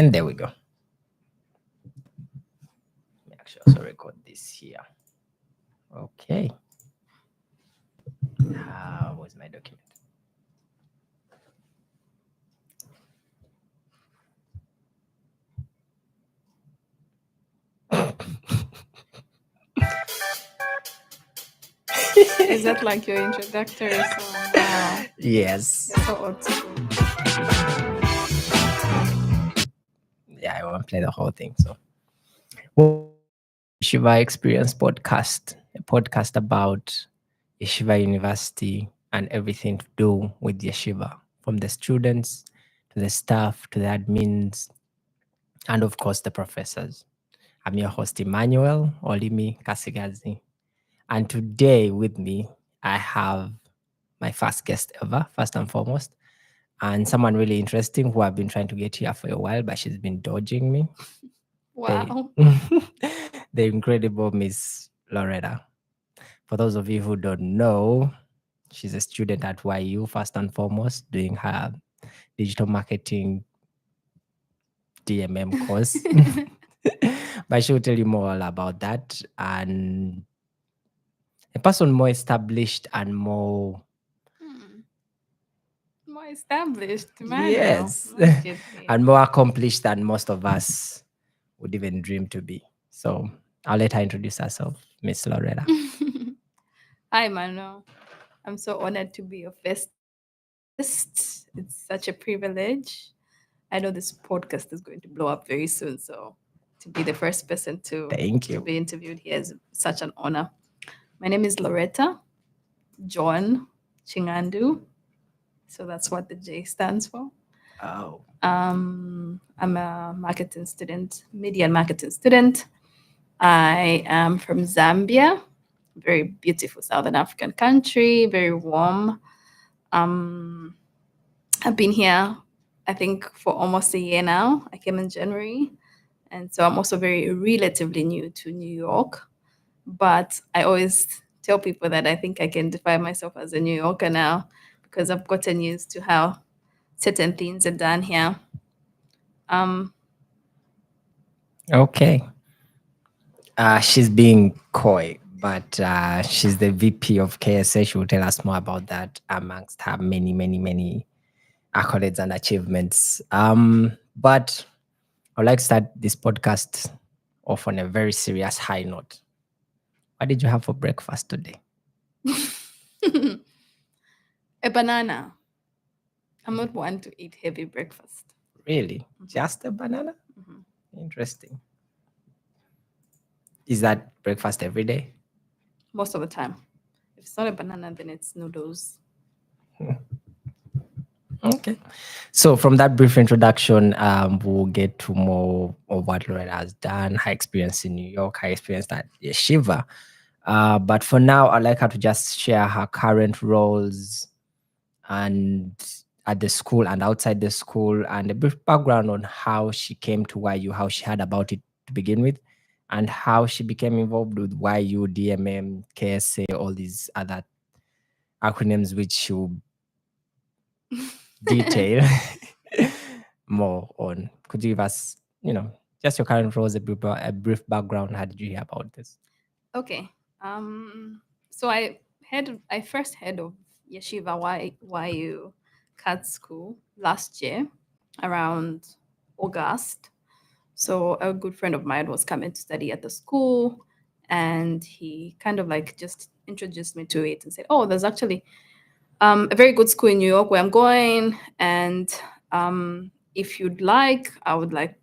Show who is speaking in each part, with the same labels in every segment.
Speaker 1: And there we go. Let me actually also record this here. Okay. Where's my document?
Speaker 2: Is that like your introductory song? Wow.
Speaker 1: Yes.
Speaker 2: You're so old school.
Speaker 1: Yeah, I won't play the whole thing. So, Yeshiva Experience Podcast, a podcast about Yeshiva University and everything to do with Yeshiva, from the students to the staff to the admins, and of course the professors. I'm your host, Emmanuel Olimi Kasigazi. And today with me, I have my first guest ever, first and foremost, and someone really interesting who I've been trying to get here for a while, but she's been dodging me.
Speaker 2: Wow.
Speaker 1: The incredible Miss Lorreta. For those of you who don't know, she's a student at YU, first and foremost, doing her digital marketing DMM course. But she'll tell you more all about that. And a person more established and more
Speaker 2: More established, Emmanuel.
Speaker 1: yes,
Speaker 2: Look at me.
Speaker 1: and more accomplished than most of us would even dream to be. So I'll let her introduce herself, Miss Lorreta.
Speaker 2: Hi, Emmanuel. I'm so honored to be your first guest. It's such a privilege. I know this podcast is going to blow up very soon, so to be the first person to
Speaker 1: Thank you.
Speaker 2: be interviewed here is such an honor. My name is Lorreta John Chingandu. So that's what the J stands for.
Speaker 1: Oh,
Speaker 2: I'm a marketing student, media and marketing student. I am from Zambia, very beautiful Southern African country, very warm. I've been here, I think, for almost a year now. I came in January. And so I'm also very relatively new to New York. But I always tell people that I think I can define myself as a New Yorker now because I've gotten used to how certain things are done here.
Speaker 1: okay. She's being coy, but she's the VP of KSA. She will tell us more about that amongst her many, many, many accolades and achievements. But I'd like to start this podcast off on a very serious high note. What did you have for breakfast today?
Speaker 2: A banana. I'm not one to eat heavy breakfast.
Speaker 1: Really? Just a banana?
Speaker 2: Mhm.
Speaker 1: Interesting. Is that breakfast every day?
Speaker 2: Most of the time. If it's not a banana, then it's noodles.
Speaker 1: Okay. So from that brief introduction, we'll get to more of what Loretta has done, her experience in New York, her experience at Yeshiva. But for now, I'd like her to just share her current roles and at the school and outside the school, and a brief background on how she came to YU, how she heard about it to begin with, and how she became involved with YU, DMM, KSA, all these other acronyms which she will detail more on. Could you give us, just your current roles, a brief background? How did you hear about this?
Speaker 2: Okay. So I first heard of Yeshiva YU Cat School last year around August. So a good friend of mine was coming to study at the school, and he kind of like just introduced me to it and said, "Oh, there's actually a very good school in New York where I'm going, and if you'd like, I would like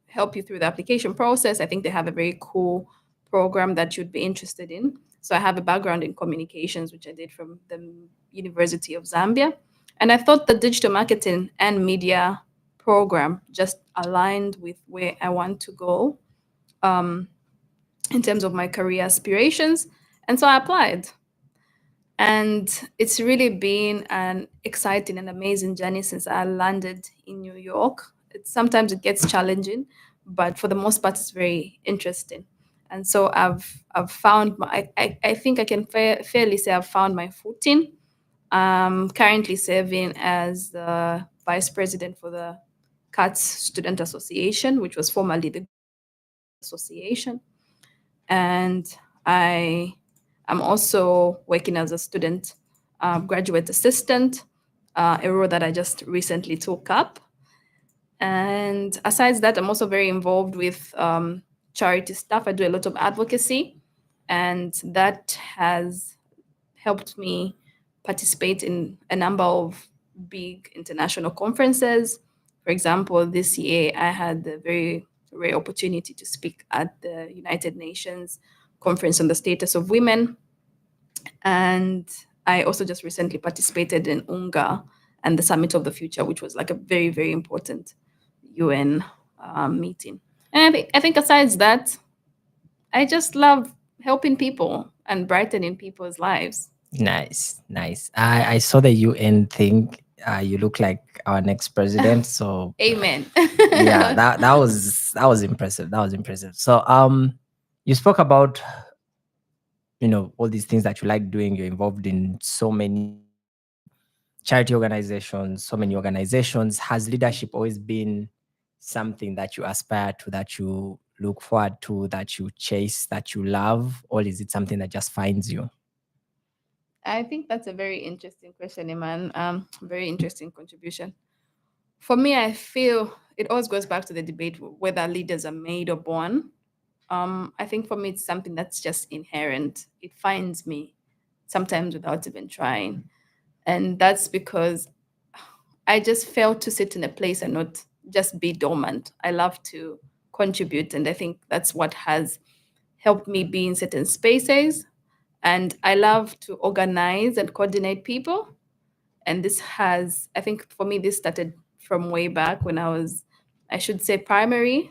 Speaker 2: help you through the application process. I think they have a very cool program that you'd be interested in." So I have a background in communications, which I did from the University of Zambia. And I thought the digital marketing and media program just aligned with where I want to go in terms of my career aspirations. And so I applied. And it's really been an exciting and amazing journey since I landed in New York. Sometimes it gets challenging, but for the most part, it's very interesting. And so I've found I think I can fairly say I've found my footing. I'm currently serving as the vice president for the CATS Student Association, which was formerly the Association. And I am also working as a student graduate assistant, a role that I just recently took up. And aside that, I'm also very involved with charity stuff. I do a lot of advocacy, and that has helped me participate in a number of big international conferences. For example, this year I had the very rare opportunity to speak at the United Nations Conference on the Status of Women. And I also just recently participated in UNGA and the Summit of the Future, which was like a very, very important UN meeting. And I think aside that, I just love helping people and brightening people's lives.
Speaker 1: Nice, nice. I saw the UN thing. You look like our next president. So
Speaker 2: Amen.
Speaker 1: yeah, that was impressive. That was impressive. So you spoke about all these things that you like doing. You're involved in so many charity organizations, so many organizations. Has leadership always been something that you aspire to, that you look forward to, that you chase, that you love, or is it something that just finds you?
Speaker 2: I think that's a very interesting question, Iman. Very interesting contribution. For me, I feel it always goes back to the debate whether leaders are made or born. I think for me, it's something that's just inherent. It finds me sometimes without even trying. And that's because I just fail to sit in a place and not just be dormant. I love to contribute. And I think that's what has helped me be in certain spaces. And I love to organize and coordinate people. And this has, I think for me, this started from way back when I was, I should say, primary,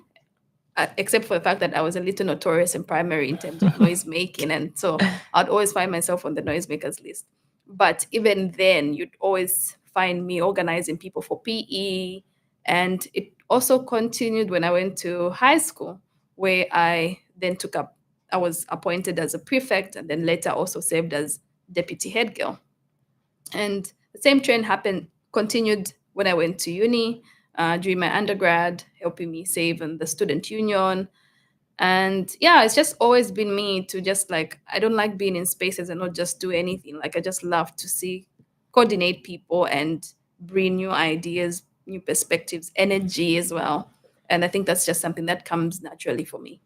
Speaker 2: except for the fact that I was a little notorious in primary in terms of noise making. And so I'd always find myself on the noisemakers list. But even then, you'd always find me organizing people for PE. And it also continued when I went to high school, where I then took up, I was appointed as a prefect and then later also served as deputy head girl. And the same trend continued when I went to uni during my undergrad, helping me save in the student union. And yeah, it's just always been me to just like, I don't like being in spaces and not just do anything. Like, I just love to coordinate people and bring new ideas, new perspectives, energy as well. And I think that's just something that comes naturally for me.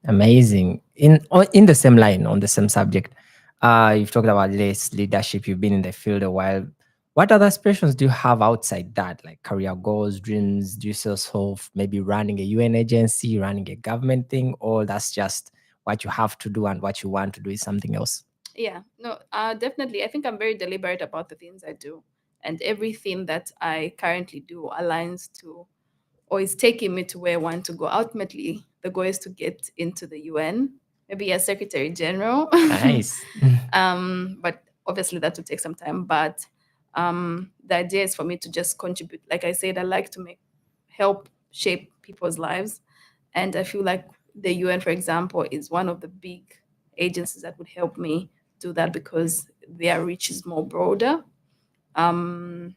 Speaker 1: Amazing. In the same line, on the same subject, you've talked about less leadership. You've been in the field a while. What other aspirations do you have outside that, like career goals, dreams? Do you see yourself maybe running a UN agency, running a government thing, or that's just what you have to do and what you want to do is something else?
Speaker 2: Yeah, no, definitely. I think I'm very deliberate about the things I do. And everything that I currently do aligns to or is taking me to where I want to go. Ultimately, the goal is to get into the UN, maybe as Secretary General.
Speaker 1: Nice.
Speaker 2: But obviously, that will take some time. But the idea is for me to just contribute. Like I said, I like to help shape people's lives. And I feel like the UN, for example, is one of the big agencies that would help me do that because their reach is more broader. Um,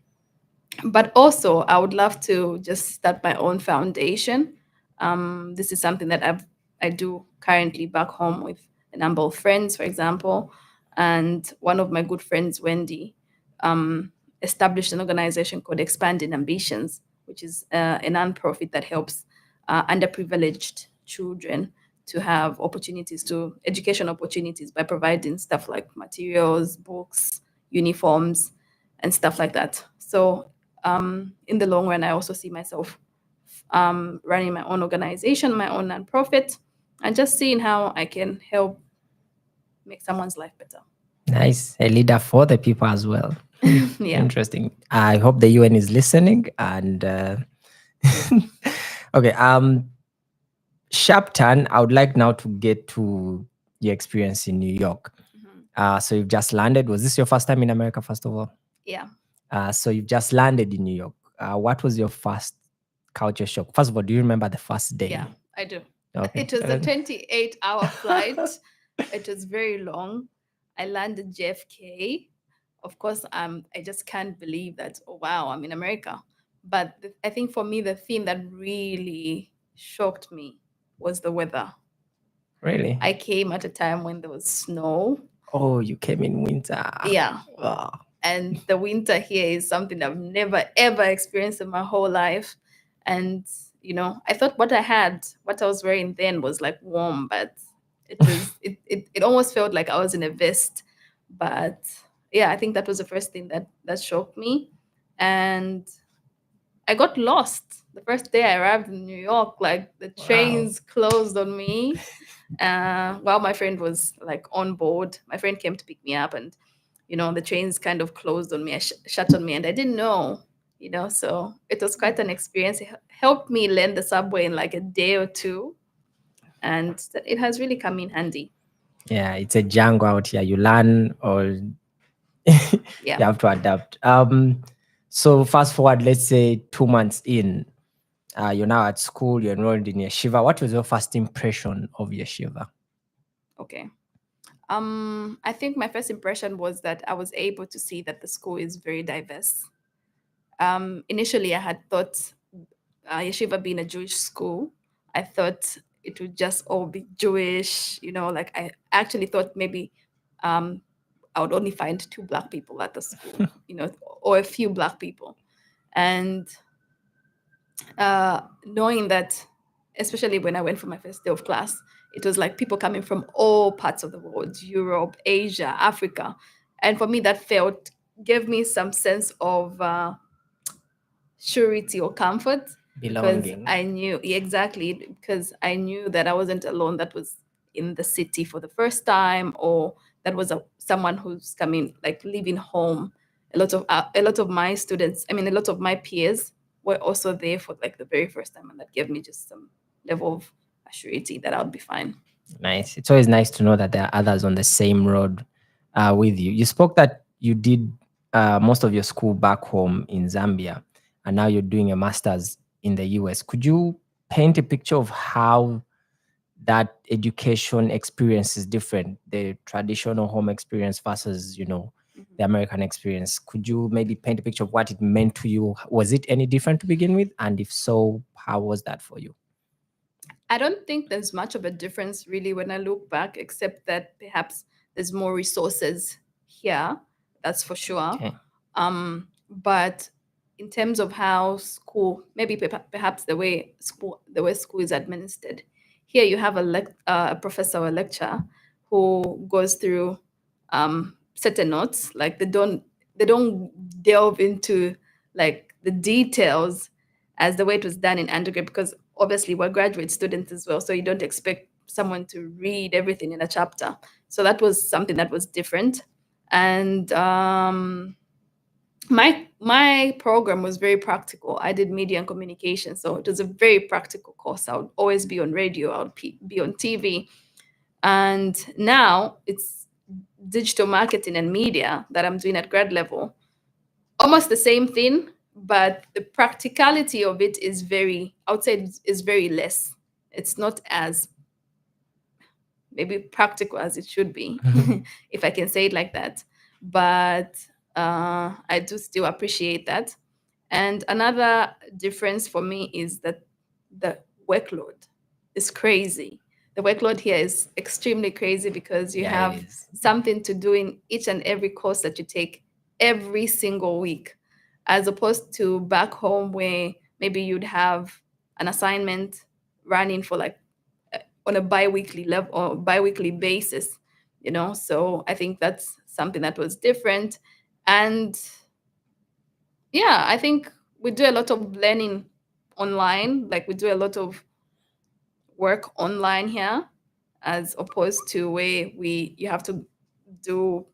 Speaker 2: but also, I would love to just start my own foundation. This is something that I do currently back home with a number of friends, for example. And one of my good friends, Wendy, established an organization called Expanding Ambitions, which is a nonprofit that helps underprivileged children to have opportunities to education opportunities by providing stuff like materials, books, uniforms, and stuff like that. So, in the long run, I also see myself running my own organization, my own nonprofit, and just seeing how I can help make someone's life better.
Speaker 1: Nice. A leader for the people as well.
Speaker 2: Yeah.
Speaker 1: Interesting. I hope the UN is listening. And okay, sharp turn. I would like now to get to your experience in New York.
Speaker 2: Mhm.
Speaker 1: So you've just landed. Was this your first time in America, first of all?
Speaker 2: Yeah.
Speaker 1: So you've just landed in New York. What was your first culture shock? First of all, do you remember the first
Speaker 2: Yeah,
Speaker 1: day?
Speaker 2: I do.
Speaker 1: Okay.
Speaker 2: It was a 28-hour flight. It was very long. I landed JFK. Of course, I just can't believe that, oh, wow, I'm in America. But I think for me, the thing that really shocked me was the weather.
Speaker 1: Really?
Speaker 2: I came at a time when there was snow.
Speaker 1: Oh, you came in winter.
Speaker 2: Yeah.
Speaker 1: Oh,
Speaker 2: And the winter here is something I've never ever experienced in my whole life. And I thought what I was wearing then was like warm, but it almost felt like I was in a vest. But yeah, I think that was the first thing that shocked me. And I got lost the first day I arrived in New York. Like the
Speaker 1: wow.
Speaker 2: trains closed on me. While my friend was like on board, my friend came to pick me up, and the trains kind of closed on me, shut on me, and I didn't know. So it was quite an experience. It helped me learn the subway in like a day or two, and it has really come in handy.
Speaker 1: Yeah, it's a jungle out here. You learn or you
Speaker 2: Yeah.
Speaker 1: have to adapt. So fast forward, let's say 2 months in, you're now at school, you're enrolled in Yeshiva. What was your first impression of Yeshiva?
Speaker 2: Okay. I think my first impression was that I was able to see that the school is very diverse. Initially, I had thought Yeshiva being a Jewish school, I thought it would just all be Jewish. Like I actually thought maybe um, I would only find two Black people at the school, or a few Black people. And knowing that, especially when I went for my first day of class, it was like people coming from all parts of the world: Europe, Asia, Africa. And for me, that gave me some sense of surety or comfort, because
Speaker 1: Belonging.
Speaker 2: I knew exactly, because I knew that I wasn't alone, that was in the city for the first time, or that was someone who's coming, like leaving home. A lot of my students, I mean, a lot of my peers were also there for like the very first time, and that gave me just some level of surety that I'll be fine.
Speaker 1: Nice. It's always nice to know that there are others on the same road with you. You spoke that you did most of your school back home in Zambia, and now you're doing a master's in the US. Could you paint a picture of how that education experience is different, the traditional home experience versus,
Speaker 2: Mhm.
Speaker 1: the American experience? Could you maybe paint a picture of what it meant to you? Was it any different to begin with? And if so, how was that for you?
Speaker 2: I don't think there's much of a difference really when I look back, except that perhaps there's more resources here. That's for sure.
Speaker 1: Okay.
Speaker 2: But in terms of how school, maybe perhaps the way school is administered, here you have a professor or a lecturer who goes through certain notes. Like they don't delve into like the details as the way it was done in undergrad, because obviously we're graduate students as well, so you don't expect someone to read everything in a chapter. So that was something that was different. And my program was very practical. I did media and communication, so it was a very practical course. I would always be on radio, I would be on TV. And now it's digital marketing and media that I'm doing at grad level. Almost the same thing, but the practicality of it is I would say is very less. It's not as maybe practical as it should be, if I can say it like that. But I do still appreciate that. And another difference for me is that the workload is crazy. The workload here is extremely crazy, because you
Speaker 1: Yeah, it
Speaker 2: have
Speaker 1: is.
Speaker 2: something to do in each and every course that you take every single week, as opposed to back home where maybe you'd have an assignment running for like on a bi-weekly level or bi-weekly basis. So I think that's something that was different. And yeah, I think we do a lot of learning online. Like we do a lot of work online here, as opposed to where you have to do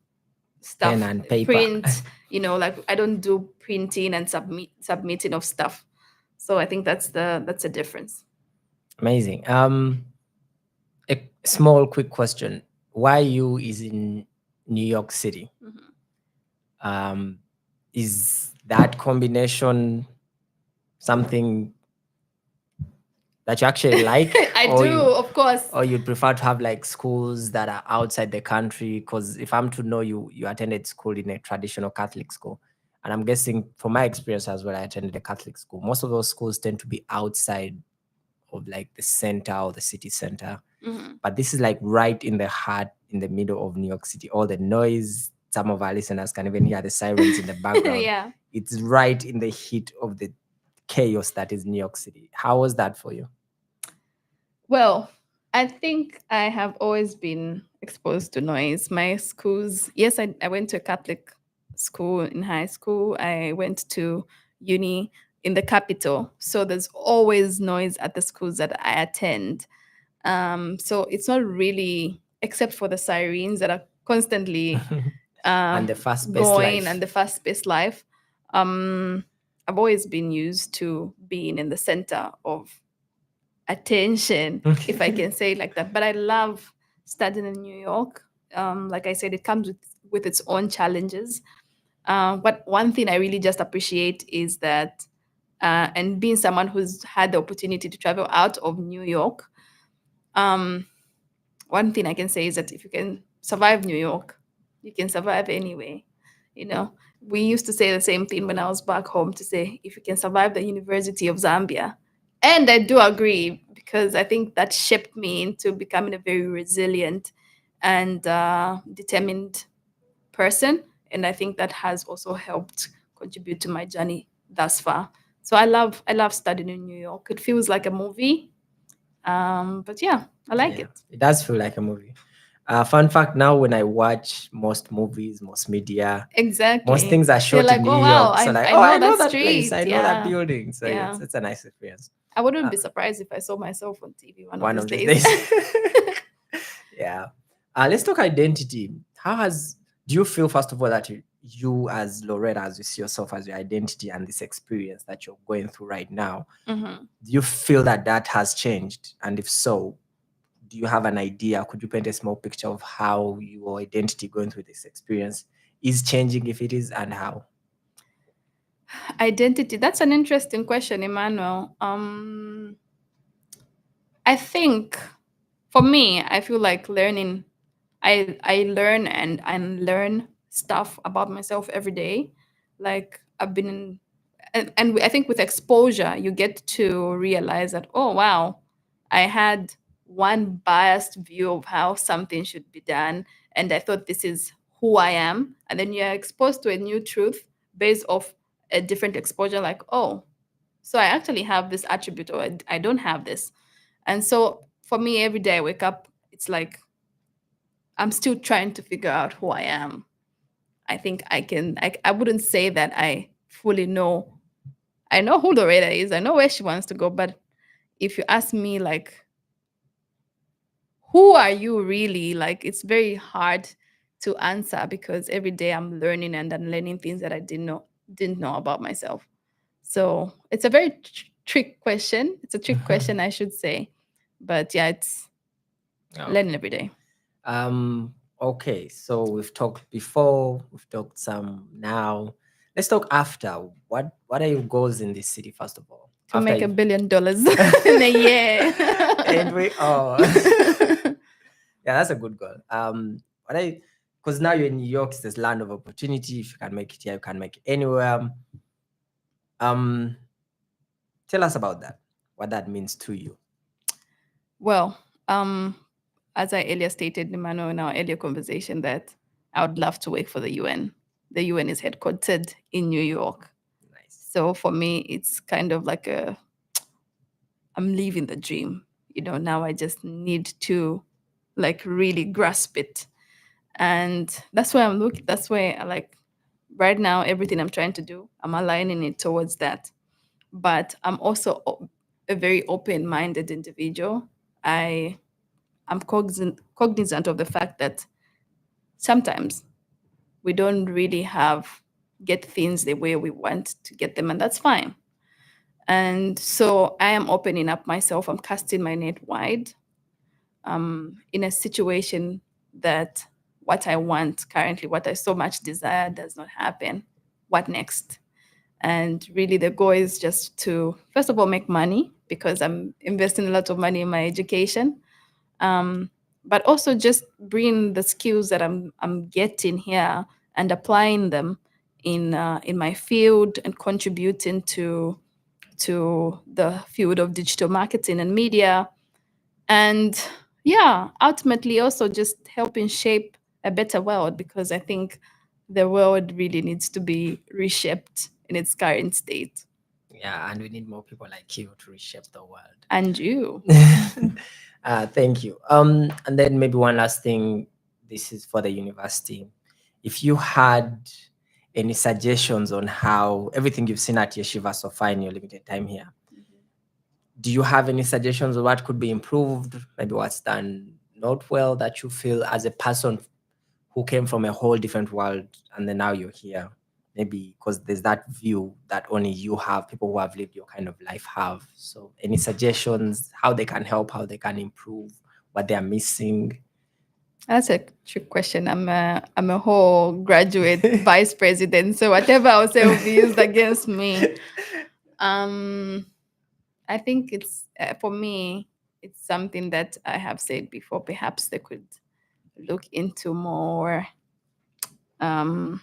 Speaker 1: Pen
Speaker 2: stuff,
Speaker 1: and paper.
Speaker 2: print. Like I don't do printing and submitting of stuff. So I think that's a difference.
Speaker 1: Amazing. A small quick question. Why you is in New York City?
Speaker 2: Mhm.
Speaker 1: Um, is that combination something that you actually like,
Speaker 2: I
Speaker 1: or
Speaker 2: do, of course.
Speaker 1: you'd prefer to have like schools that are outside the country? Because if I'm to know you, you attended school in a traditional Catholic school. And I'm guessing from my experience as well, I attended a Catholic school. Most of those schools tend to be outside of like the center or the city center.
Speaker 2: Mm-hmm.
Speaker 1: But this is like right in the heart, in the middle of New York City. All the noise, some of our listeners can even hear the sirens in the background.
Speaker 2: Yeah.
Speaker 1: It's right in the heat of the chaos that is New York City. How was that for you?
Speaker 2: Well, I think I have always been exposed to noise. My schools, yes, I went to a Catholic school in high school. I went to uni in the capital. So there's always noise at the schools that I attend. So it's not really, except for the sirens that are constantly
Speaker 1: And the fast-paced
Speaker 2: going
Speaker 1: life.
Speaker 2: and the fast paced life. Um, I've always been used to being in the center of attention, if I can say it like that. But I love studying in New York. Like I said, it comes with its own challenges. But one thing I really just appreciate is that, and being someone who's had the opportunity to travel out of New York, um, one thing I can say is that if you can survive New York, you can survive anywhere. You know, we used to say the same thing when I was back home to say, if you can survive the University of Zambia. And I do agree because I think that shaped me into becoming a very resilient and determined person. And I think that has also helped contribute to my journey thus far. So I love studying in New York. It feels like a movie. But yeah, I like
Speaker 1: Yeah,
Speaker 2: it.
Speaker 1: it does feel like a movie. Fun fact, now when I watch most movies, most media, most
Speaker 2: Exactly.
Speaker 1: things are
Speaker 2: You're
Speaker 1: shot in
Speaker 2: like,
Speaker 1: New
Speaker 2: oh wow,
Speaker 1: York. So
Speaker 2: I
Speaker 1: like,
Speaker 2: I
Speaker 1: oh, I
Speaker 2: know
Speaker 1: know
Speaker 2: that
Speaker 1: that place.
Speaker 2: street.
Speaker 1: I know that
Speaker 2: Yeah.
Speaker 1: building. So yeah,
Speaker 2: Yeah.
Speaker 1: it's a nice experience.
Speaker 2: I wouldn't
Speaker 1: Uh,
Speaker 2: be surprised if I saw myself on TV one of
Speaker 1: one
Speaker 2: these
Speaker 1: of these
Speaker 2: days.
Speaker 1: days. Yeah. Let's talk identity. How has do you feel first of all that you as Loretta, as you see yourself as your identity and this experience that you're going through right now,
Speaker 2: Hmm.
Speaker 1: do you feel that that has changed? And if so, do you have an idea? Could you paint a small picture of how your identity going through this experience is changing, if it is, and how?
Speaker 2: Identity. That's an interesting question, Emmanuel. I think for me, I feel like learning. I learn and unlearn stuff about myself every day. Like I've been in, and I think with exposure, you get to realize that, oh wow, I had one biased view of how something should be done, and I thought this is who I am, and then you're exposed to a new truth based off a different exposure. Like, oh, so I actually have this attribute, or I don't have this. And so for me, every day I wake up, it's like I'm still trying to figure out who I am. I think I wouldn't say that I fully know. I know who Loretta is, I know where she wants to go, but if you ask me, like, who are you really? Like, it's very hard to answer because every day I'm learning and I'm learning things that I didn't know about myself. So it's a very trick question. It's a trick question, I should say. But yeah, it's learning
Speaker 1: Okay.
Speaker 2: every day.
Speaker 1: Okay, so we've talked before, we've talked some now. Let's talk after. What are your goals in this city, first of all?
Speaker 2: To
Speaker 1: After
Speaker 2: make
Speaker 1: you.
Speaker 2: $1 billion in a year.
Speaker 1: And we oh yeah, that's a good goal. What I because now you're in New York, it's this land of opportunity. If you can make it here, you can make it anywhere. Um, Tell us about that. What that means to you.
Speaker 2: Well, as I earlier stated, Emmanuel, in our earlier conversation, that I would love to work for the UN. The UN is headquartered in New York.
Speaker 1: Nice.
Speaker 2: So for me, it's kind of like I'm living the dream. Now I just need to like really grasp it. And that's where I'm looking. That's where I like right now, everything I'm trying to do, I'm aligning it towards that. But I'm also a very open-minded individual. I'm cognizant of the fact that sometimes we don't really get things the way we want to get them, and that's fine. And so I am opening up myself. I'm casting my net wide. In a situation that what I want currently, what I so much desire, does not happen. What next? And really, the goal is just to, first of all, make money because I'm investing a lot of money in my education. Um, but also just bring the skills that I'm getting here and applying them in my field and contributing to the field of digital marketing and media. And yeah, ultimately also just helping shape a better world, because I think the world really needs to be reshaped in its current state.
Speaker 1: Yeah, and we need more people like you to reshape the world.
Speaker 2: And you.
Speaker 1: Thank you. And then maybe one last thing. This is for the university. If you had any suggestions on how everything you've seen at Yeshiva so far in your limited time here, do you have any suggestions of what could be improved? Maybe what's done not well that you feel as a person who came from a whole different world and then now you're here? Maybe because there's that view that only you have, people who have lived your kind of life have. So any suggestions, how they can help, how they can improve, what they are missing?
Speaker 2: That's a trick question. I'm a whole graduate vice president, so whatever I'll say will be used against me. I think it's for me, it's something that I have said before. Perhaps they could look into more. Um,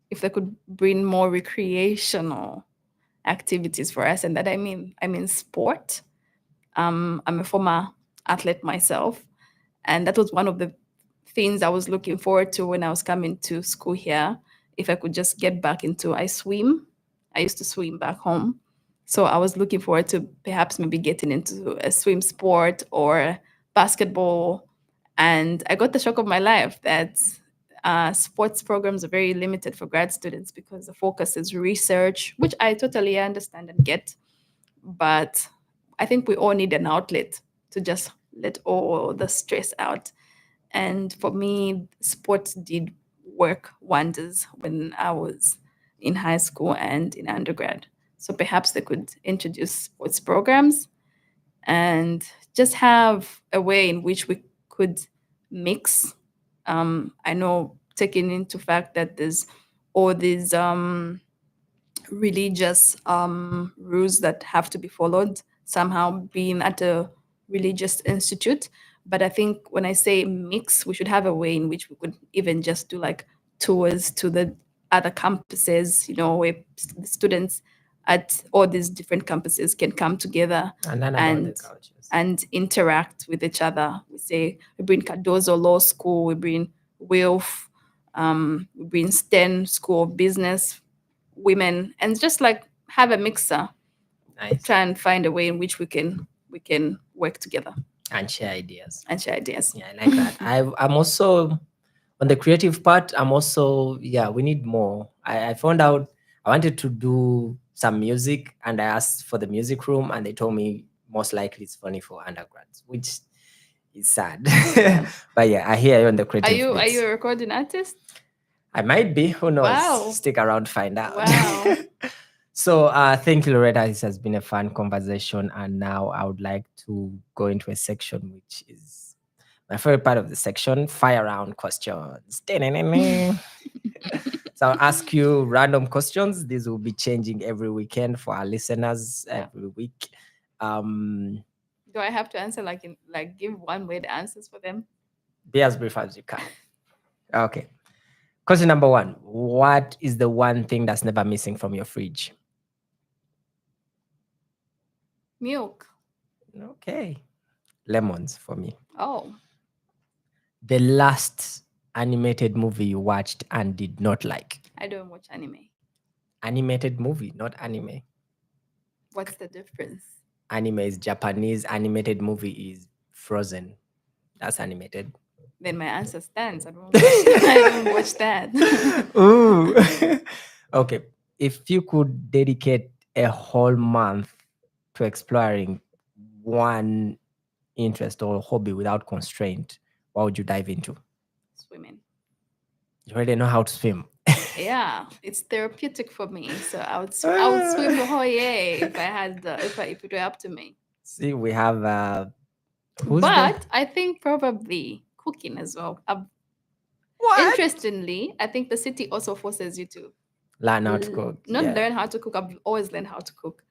Speaker 2: if they could bring more recreational activities for us, and that I mean sport. I'm a former athlete myself, and that was one of the things I was looking forward to when I was coming to school here. If I could just get back into, I swim. I used to swim back home, so I was looking forward to perhaps maybe getting into a swim sport or basketball. And I got the shock of my life that sports programs are very limited for grad students because the focus is research, which I totally understand and get. But I think we all need an outlet to just let all the stress out. And for me, sports did work wonders when I was in high school and in undergrad. So perhaps they could introduce sports programs and just have a way in which we could mix. I know, taking into fact that there's all these religious rules that have to be followed, somehow being at a religious institute. But I think when I say mix, we should have a way in which we could even just do like tours to the other campuses, where the students at all these different campuses can come together
Speaker 1: And then about the
Speaker 2: and
Speaker 1: cultures.
Speaker 2: and interact with each other. We say we bring Cardozo Law School, we bring WILF, we bring STEM School of Business, women, and just like have a mixer,
Speaker 1: Nice.
Speaker 2: try and find a way in which we can work together
Speaker 1: And share ideas.
Speaker 2: and share ideas.
Speaker 1: Yeah, I like that. I'm also on the creative part. I'm also, yeah, we need more. I found out I wanted to do some music and I asked for the music room and they told me most likely it's only for undergrads, which is sad.
Speaker 2: Yeah.
Speaker 1: But yeah, I hear you on the
Speaker 2: Are
Speaker 1: creative
Speaker 2: you
Speaker 1: bits.
Speaker 2: a recording artist?
Speaker 1: I might be. Who knows?
Speaker 2: Wow.
Speaker 1: Stick around, find out.
Speaker 2: Wow.
Speaker 1: So thank you, Loretta. This has been a fun conversation. And now I would like to go into a section which is my favorite part of the section, fire round questions. So I'll ask you random questions. These will be changing every weekend for our listeners every week.
Speaker 2: Do I have to answer like give one word answers for them?
Speaker 1: Be as brief as you can. Okay. Question number one. What is the one thing that's never missing from your fridge?
Speaker 2: Milk.
Speaker 1: Okay. Lemons for me.
Speaker 2: Oh,
Speaker 1: The last animated movie you watched and did not like?
Speaker 2: I don't watch anime.
Speaker 1: Animated movie, not anime.
Speaker 2: What's the difference?
Speaker 1: Anime is Japanese, animated movie is Frozen. That's animated.
Speaker 2: Then my answer stands. I don't watch that.
Speaker 1: Ooh. Okay. If you could dedicate a whole month to exploring one interest or hobby without constraint, what would you dive into?
Speaker 2: Swimming.
Speaker 1: You already know how to swim.
Speaker 2: Yeah, it's therapeutic for me. So I would swim the whole year if I had if it were up to me.
Speaker 1: See, we have who's
Speaker 2: But
Speaker 1: the
Speaker 2: I think probably cooking as well.
Speaker 1: what?
Speaker 2: Interestingly, I think the city also forces you to
Speaker 1: Learn how to cook.
Speaker 2: not
Speaker 1: Yeah.
Speaker 2: learn how to cook. I've always learned how to cook,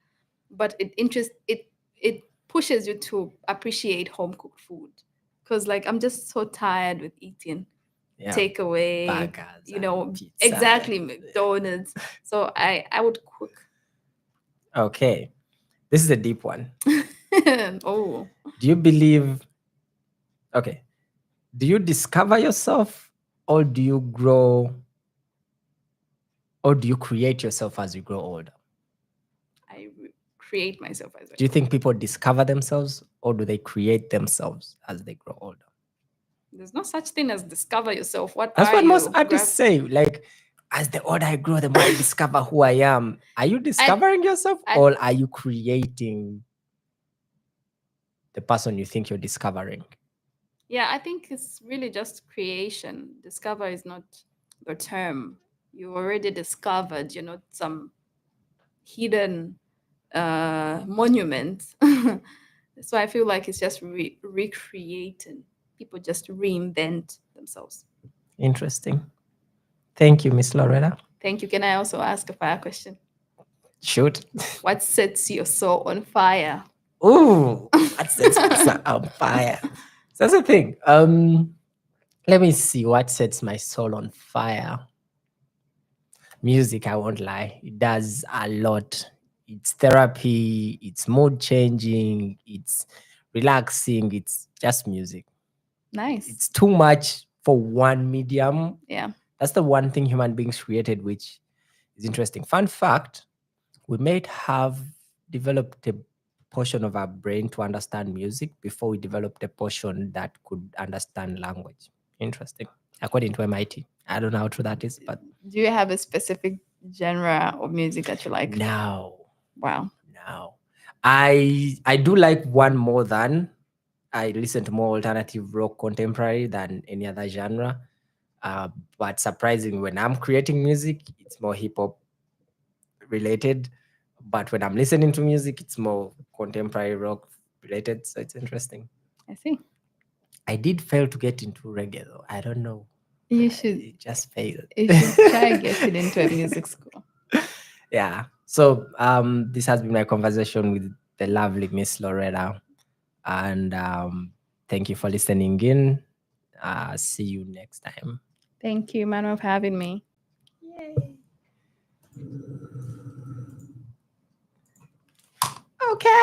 Speaker 2: but it pushes you to appreciate home cooked food, because like I'm just so tired with eating
Speaker 1: Yeah.
Speaker 2: takeaway,
Speaker 1: Burgers
Speaker 2: you
Speaker 1: and
Speaker 2: know,
Speaker 1: pizza.
Speaker 2: exactly, McDonald's. So I would cook.
Speaker 1: Okay. This is a deep one.
Speaker 2: Oh,
Speaker 1: Do you believe, okay, do you discover yourself or do you grow, or do you create yourself as you grow older?
Speaker 2: create myself as
Speaker 1: Do you think people discover themselves or do they create themselves as they grow older?
Speaker 2: there's no such thing as discover yourself. What
Speaker 1: That's
Speaker 2: are
Speaker 1: what
Speaker 2: you?
Speaker 1: most artists say. Like, as the older I grow, the more I discover who I am. Are you discovering yourself or are you creating the person you think you're discovering?
Speaker 2: Yeah, I think it's really just creation. Discover is not the term. You already discovered, you know, some hidden monument. So I feel like it's just recreating. People just reinvent themselves.
Speaker 1: Interesting. Thank you, Miss Lorreta.
Speaker 2: Thank you. Can I also ask a fire question?
Speaker 1: Shoot.
Speaker 2: What sets your soul on fire?
Speaker 1: Ooh, what sets my soul on fire? So that's the thing. Let me see what sets my soul on fire. Music, I won't lie, it does a lot. It's therapy, it's mood changing, it's relaxing, it's just music.
Speaker 2: Nice.
Speaker 1: It's too much for one medium.
Speaker 2: Yeah.
Speaker 1: That's the one thing human beings created, which is interesting. Fun fact, we may have developed a portion of our brain to understand music before we developed a portion that could understand language. Interesting. According to MIT. I don't know how true that is, but
Speaker 2: Do you have a specific genre of music that you like?
Speaker 1: no.
Speaker 2: Wow.
Speaker 1: No. I do like one more than I listen to more alternative rock contemporary than any other genre. But surprisingly, when I'm creating music, it's more hip hop related. But when I'm listening to music, it's more contemporary rock related. So it's interesting.
Speaker 2: I see.
Speaker 1: I did fail to get into reggae though. I don't know.
Speaker 2: You should
Speaker 1: It just failed.
Speaker 2: you should try getting into a music school.
Speaker 1: Yeah. So this has been my conversation with the lovely Miss Lorreta. And thank you for listening in. See you next time.
Speaker 2: Thank you, Manuel, for having me.
Speaker 1: Yay. Okay.